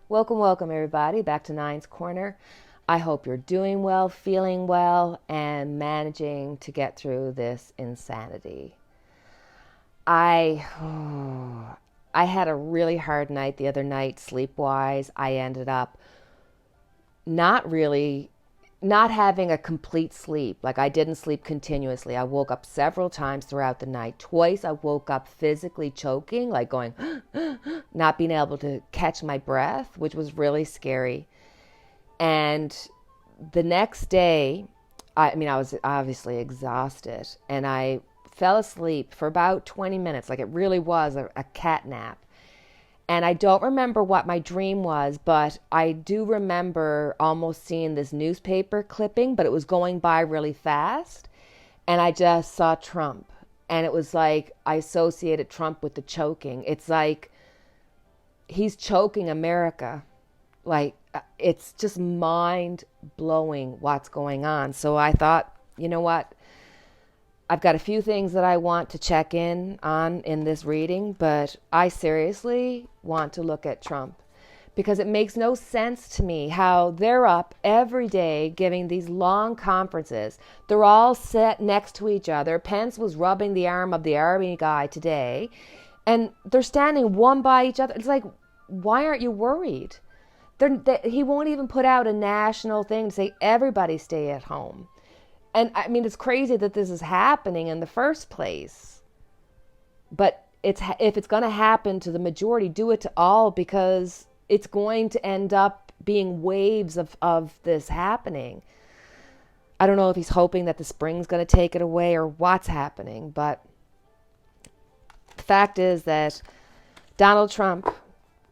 Welcome, welcome, everybody, back to Nine's Corner. I hope you're doing well, feeling well, and managing to get through this insanity. I I had a really hard night the other night, sleep-wise. I ended up not really not having a complete sleep. Like I didn't sleep continuously. I woke up several times throughout the night. Twice I woke up physically choking, like going, not being able to catch my breath, which was really scary. And the next day, I was obviously exhausted and I fell asleep for about 20 minutes. Like it really was a cat nap. And I don't remember what my dream was, but I do remember almost seeing this newspaper clipping, but it was going by really fast. And I just saw Trump. And it was like I associated Trump with the choking. It's like he's choking America. Like it's just mind blowing what's going on. So I thought, you know what? I've got a few things that I want to check in on in this reading, but I seriously want to look at Trump because it makes no sense to me how they're up every day giving these long conferences. They're all set next to each other. Pence was rubbing the arm of the army guy today, and they're standing one by each other. It's like, why aren't you worried? He won't even put out a national thing to say everybody stay at home. And I mean, it's crazy that this is happening in the first place. But if it's going to happen to the majority, do it to all, because it's going to end up being waves of this happening. I don't know if he's hoping that the spring's going to take it away or what's happening. But the fact is that Donald Trump,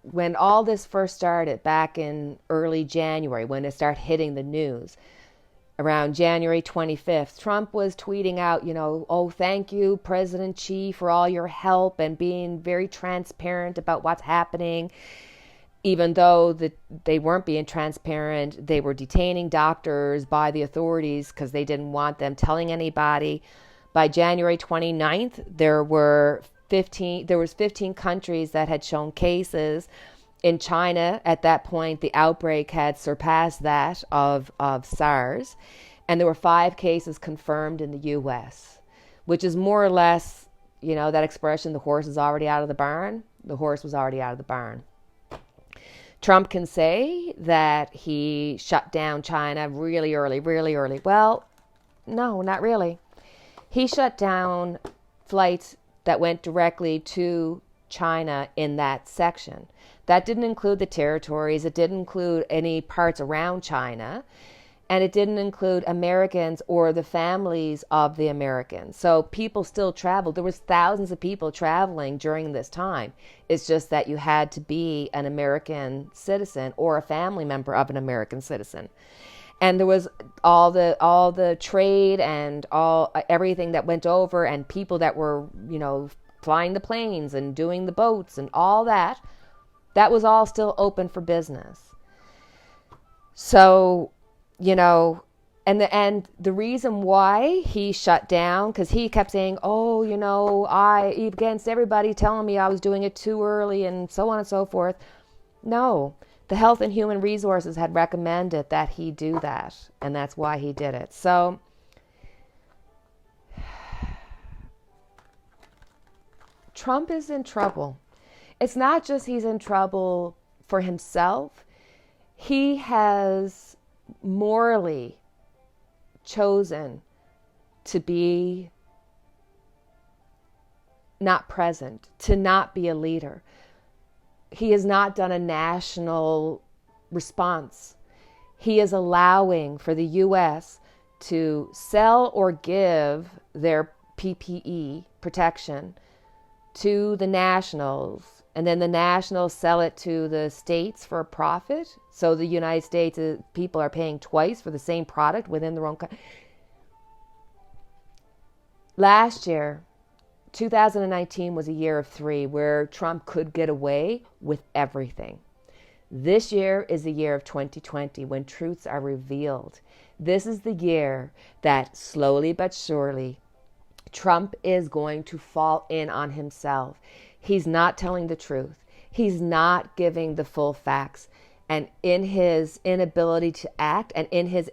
when all this first started back in early January, when it started hitting the news, around January 25th, Trump was tweeting out, oh, thank you, President Xi, for all your help and being very transparent about what's happening. Even though they weren't being transparent, they were detaining doctors by the authorities because they didn't want them telling anybody. By January 29th, there was 15 countries that had shown cases. In China, at that point, the outbreak had surpassed that of SARS, and there were 5 cases confirmed in the U.S., which is more or less, that expression, the horse is already out of the barn. The horse was already out of the barn. Trump can say that he shut down China really early. Well, no, not really. He shut down flights that went directly to China in that section. That didn't include the territories. It didn't include any parts around China. And it didn't include Americans or the families of the Americans. So people still traveled. There was thousands of people traveling during this time. It's just that you had to be an American citizen or a family member of an American citizen. And there was all the trade and everything that went over, and people that were, flying the planes and doing the boats and all that. That was all still open for business. So, and the reason why he shut down, because he kept saying, I, against everybody telling me I was doing it too early and so on and so forth. No, the Health and Human Resources had recommended that he do that, and that's why he did it. So, Trump is in trouble. It's not just he's in trouble for himself. He has morally chosen to be not present, to not be a leader. He has not done a national response. He is allowing for the U.S. to sell or give their PPE protection to the nationals, and then the nationals sell it to the states for a profit. So the United States people are paying twice for the same product within their own country. Last year, 2019 was a year of 3 where Trump could get away with everything. This year is the year of 2020 when truths are revealed. This is the year that slowly but surely Trump is going to fall in on himself. He's not telling the truth. He's not giving the full facts. And in his inability to act and in his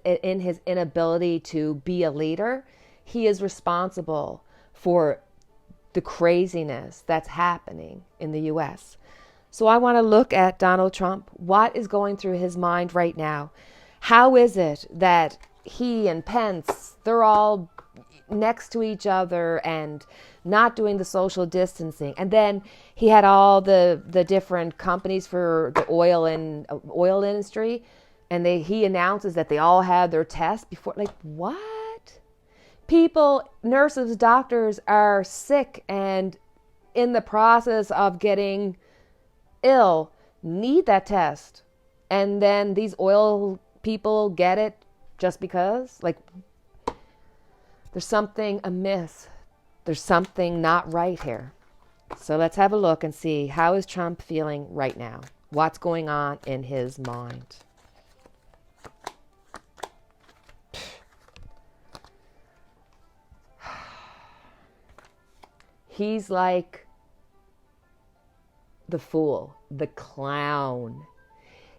inability to be a leader, he is responsible for the craziness that's happening in the US. So I want to look at Donald Trump. What is going through his mind right now? How is it that he and Pence, they're all next to each other and not doing the social distancing? And then he had all the different companies for the oil industry, and he announces that they all had their tests before. Like, what? People, nurses, doctors are sick and in the process of getting ill, need that test. And then these oil people get it just because? Like, there's something amiss. There's something not right here. So let's have a look and see, how is Trump feeling right now? What's going on in his mind? He's like the fool, the clown.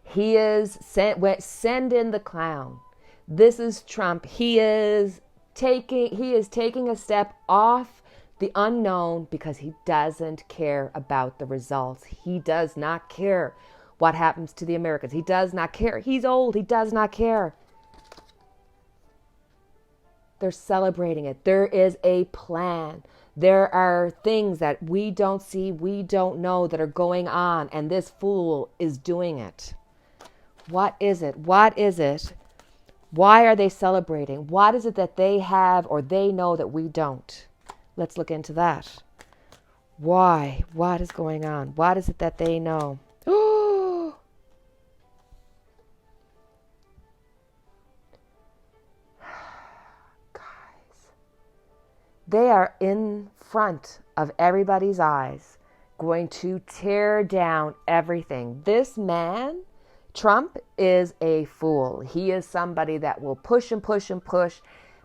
He is send in the clown. This is Trump. He is taking a step off the unknown because he doesn't care about the results. He does not care what happens to the Americans. He does not care. He's old. He does not care. They're celebrating it. There is a plan. There are things that we don't see, we don't know, that are going on, and this fool is doing it. What is it? What is it? Why are they celebrating? What is it that they have or they know that we don't? Let's look into that. Why? What is going on? What is it that they know? Oh! Guys, they are in front of everybody's eyes, going to tear down everything. This man, Trump, is a fool. He is somebody that will push and push and push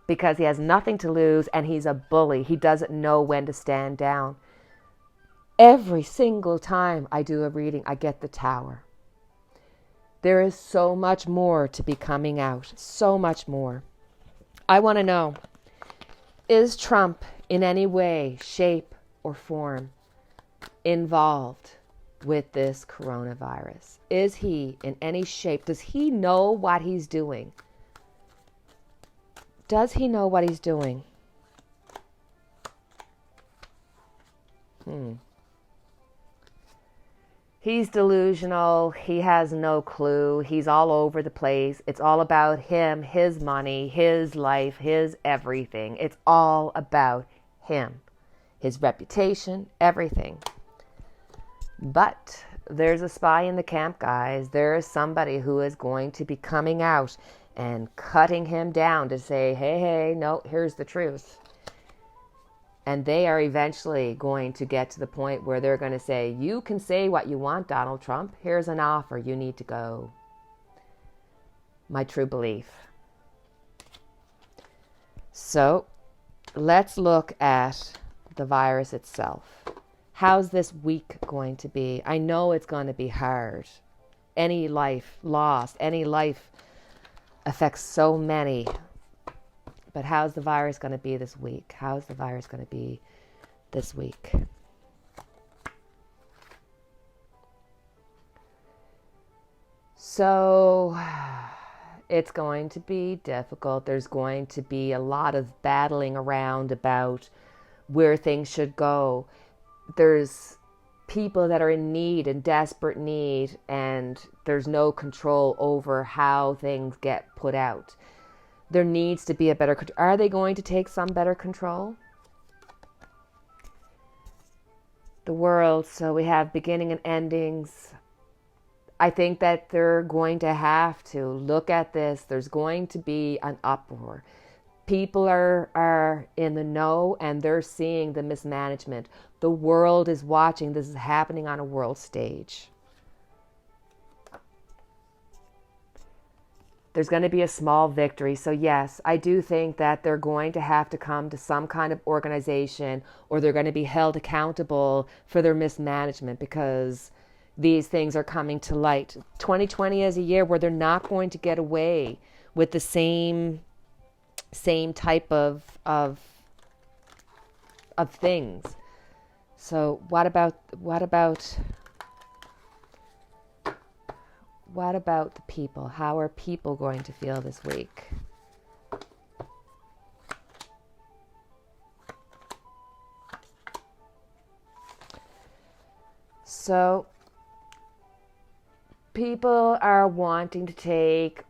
because he has nothing to lose, and he's a bully. He doesn't know when to stand down. Every single time I do a reading, I get the tower. There is so much more to be coming out. So much more. I want to know, is Trump in any way, shape, or form involved with this coronavirus? Is he in any shape? Does he know what he's doing? Does he know what he's doing? He's delusional. He has no clue. He's all over the place. It's all about him, his money, his life, his everything. It's all about him, his reputation, everything. But there's a spy in the camp, guys. There is somebody who is going to be coming out and cutting him down to say, hey, no, here's the truth. And they are eventually going to get to the point where they're going to say, you can say what you want, Donald Trump. Here's an offer. You need to go. My true belief. So let's look at the virus itself. How's this week going to be? I know it's going to be hard. Any life lost, any life affects so many. But how's the virus going to be this week? How's the virus going to be this week? So it's going to be difficult. There's going to be a lot of battling around about where things should go. There's people that are in need, in desperate need, and there's no control over how things get put out. There needs to be a better control. Are they going to take some better control? The world, so we have beginning and endings. I think that they're going to have to look at this. There's going to be an uproar. People are in the know, and they're seeing the mismanagement. The world is watching. This is happening on a world stage. There's going to be a small victory. So yes, I do think that they're going to have to come to some kind of organization, or they're going to be held accountable for their mismanagement, because these things are coming to light. 2020 is a year where they're not going to get away with the same type of things. So what about the people? How are people going to feel this week? So people are wanting to take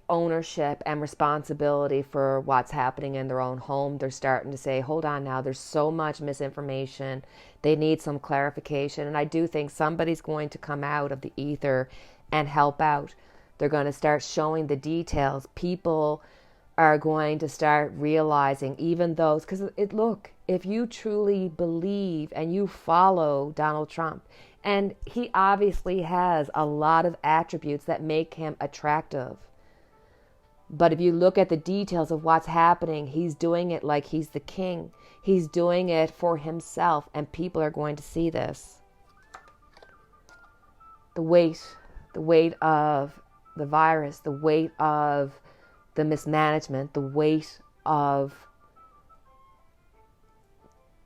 ownership and responsibility for what's happening in their own home. They're starting to say, hold on now, there's so much misinformation. They need some clarification. And I do think somebody's going to come out of the ether and help out. They're going to start showing the details. People are going to start realizing even those, because look, if you truly believe and you follow Donald Trump, and he obviously has a lot of attributes that make him attractive. But if you look at the details of what's happening, he's doing it like he's the king. He's doing it for himself, and people are going to see this. The weight of the virus, the weight of the mismanagement, the weight of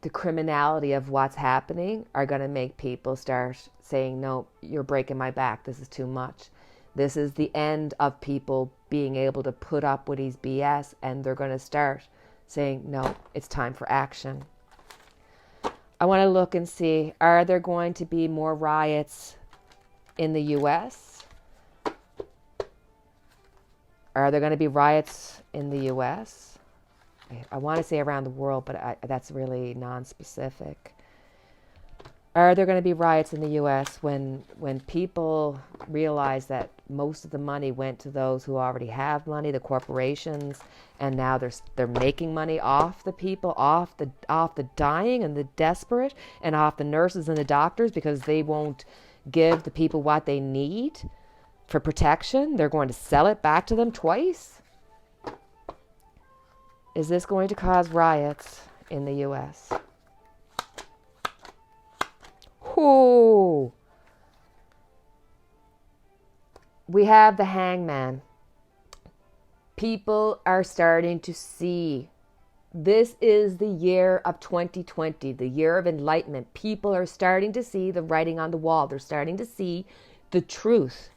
the criminality of what's happening are going to make people start saying, no, you're breaking my back. This is too much. This is the end of people being able to put up with his BS, and they're going to start saying, no, it's time for action. I want to look and see, are there going to be more riots in the U.S.? Are there going to be riots in the U.S.? I want to say around the world, but that's really non-specific. Are there going to be riots in the U.S. when people realize that most of the money went to those who already have money, the corporations, and now they're making money off the people, off the dying and the desperate, and off the nurses and the doctors because they won't give the people what they need for protection? They're going to sell it back to them twice? Is this going to cause riots in the U.S.? Ooh. We have the hangman. People are starting to see. This is the year of 2020, the year of enlightenment. People are starting to see the writing on the wall. They're starting to see the truth.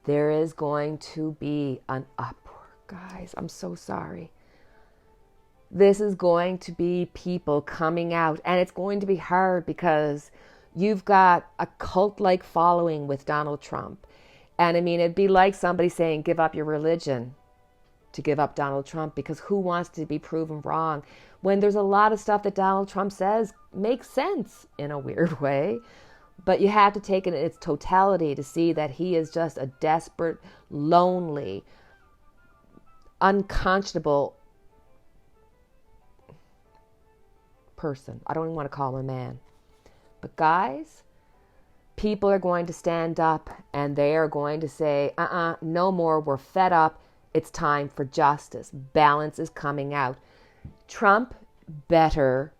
There is going to be an uproar. Guys, I'm so sorry. This is going to be people coming out, and it's going to be hard because you've got a cult-like following with Donald Trump. And I mean, it'd be like somebody saying, give up your religion to give up Donald Trump, because who wants to be proven wrong when there's a lot of stuff that Donald Trump says makes sense in a weird way. But you have to take it in its totality to see that he is just a desperate, lonely, unconscionable person. I don't even want to call him a man. But guys, people are going to stand up and they are going to say, no more. We're fed up. It's time for justice. Balance is coming out. Trump better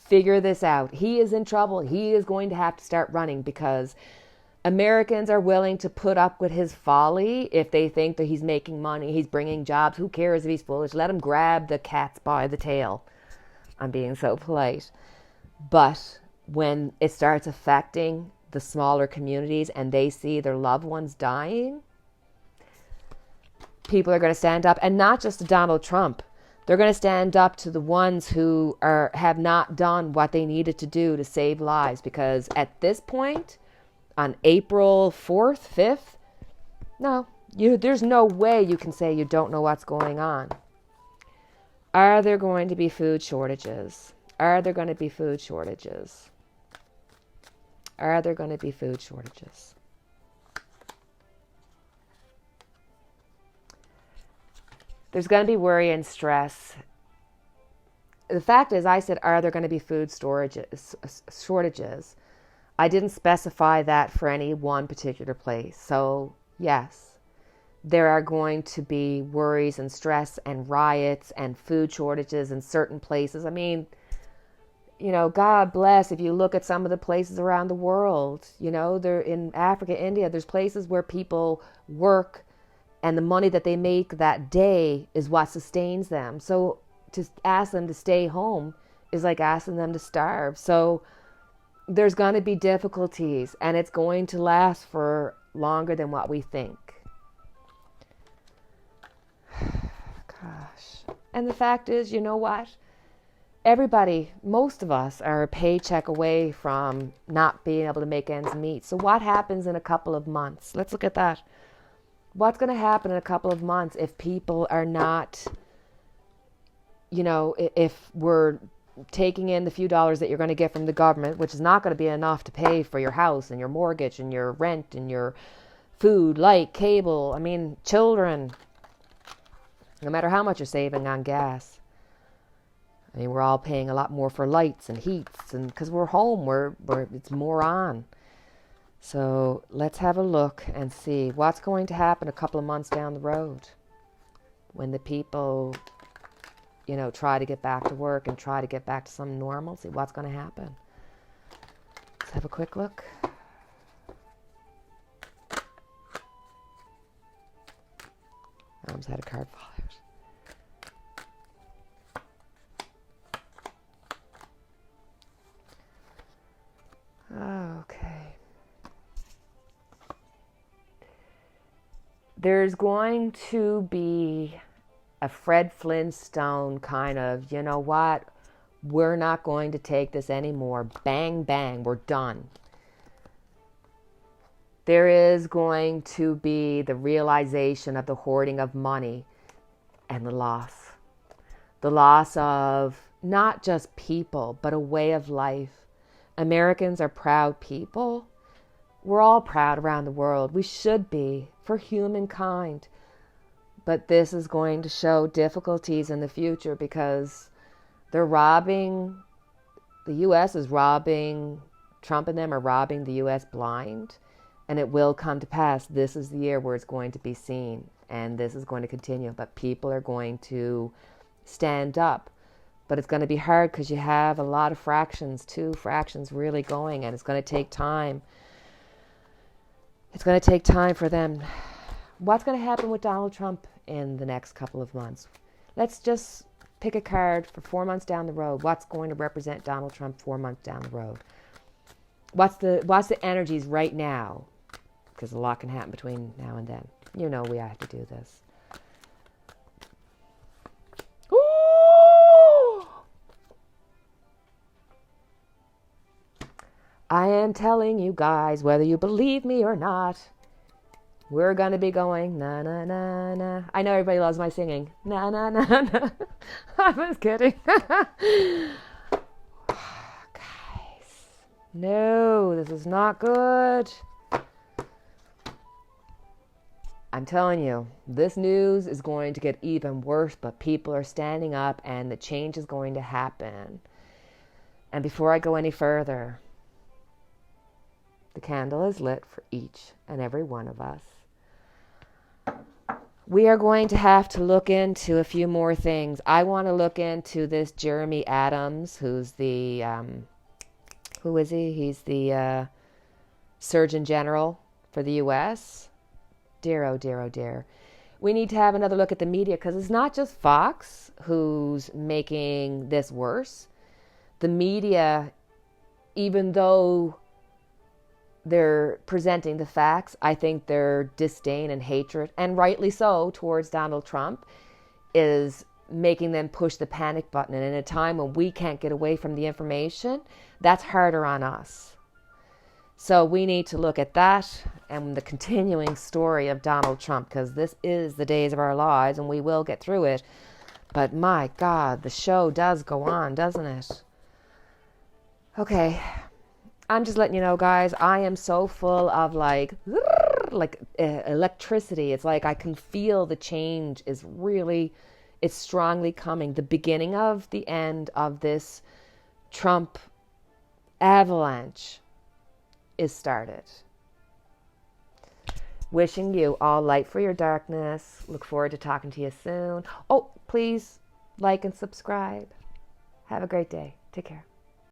figure this out. He is in trouble. He is going to have to start running because Americans are willing to put up with his folly if they think that he's making money, he's bringing jobs. Who cares if he's foolish? Let him grab the cats by the tail. I'm being so polite. But when it starts affecting the smaller communities and they see their loved ones dying, people are going to stand up, and not just to Donald Trump. They're going to stand up to the ones who have not done what they needed to do to save lives, because at this point, on April 4th, 5th, no, there's no way you can say you don't know what's going on. Are there going to be food shortages? Are there going to be food shortages? Are there going to be food shortages? There's going to be worry and stress. The fact is, I said, are there going to be food shortages? I didn't specify that for any one particular place. So, yes, there are going to be worries and stress and riots and food shortages in certain places. I mean, God bless if you look at some of the places around the world. They're in Africa, India, there's places where people work and the money that they make that day is what sustains them. So to ask them to stay home is like asking them to starve. So there's going to be difficulties, and it's going to last for longer than what we think. Gosh. And the fact is, you know what? Everybody, most of us are a paycheck away from not being able to make ends meet. So what happens in a couple of months? Let's look at that. What's going to happen in a couple of months if people are not, if we're taking in the few dollars that you're going to get from the government, which is not going to be enough to pay for your house and your mortgage and your rent and your food, light, cable, children, no matter how much you're saving on gas. We're all paying a lot more for lights and heats, and because we're home, it's more on. So let's have a look and see what's going to happen a couple of months down the road when the people, try to get back to work and try to get back to some normalcy. What's going to happen? Let's have a quick look. I almost had a card fall out. Okay. There's going to be a Fred Flintstone kind of, you know what? We're not going to take this anymore. Bang, bang, we're done. There is going to be the realization of the hoarding of money and the loss. The loss of not just people, but a way of life. Americans are proud people. We're all proud around the world. We should be, for humankind. But this is going to show difficulties in the future because they're robbing, the U.S. is robbing, Trump and them are robbing the U.S. blind. And it will come to pass. This is the year where it's going to be seen. And this is going to continue. But people are going to stand up. But it's going to be hard because you have a lot of fractions, 2 fractions really going. And it's going to take time. It's going to take time for them. What's going to happen with Donald Trump in the next couple of months? Let's just pick a card for 4 months down the road. What's going to represent Donald Trump 4 months down the road? What's the energies right now? Because a lot can happen between now and then. We have to do this. Ooh! I am telling you guys, whether you believe me or not, we're going to be going na na na na. I know everybody loves my singing. Na na na na. I was kidding. Guys, no, this is not good. I'm telling you, this news is going to get even worse, but people are standing up and the change is going to happen. And before I go any further, the candle is lit for each and every one of us. We are going to have to look into a few more things. I want to look into this Jeremy Adams, who's the, who is he? He's the Surgeon General for the U.S., Dear, oh dear, oh dear. We need to have another look at the media because it's not just Fox who's making this worse. The media, even though they're presenting the facts, I think their disdain and hatred, and rightly so, towards Donald Trump is making them push the panic button. And in a time when we can't get away from the information, that's harder on us. So we need to look at that and the continuing story of Donald Trump, because this is the days of our lives and we will get through it. But my God, the show does go on, doesn't it? Okay, I'm just letting you know, guys, I am so full of like electricity. It's like I can feel the change is really, it's strongly coming. The beginning of the end of this Trump avalanche is started. Wishing you all light for your darkness. Look forward to talking to you soon. Oh, please like and subscribe. Have a great day. Take care.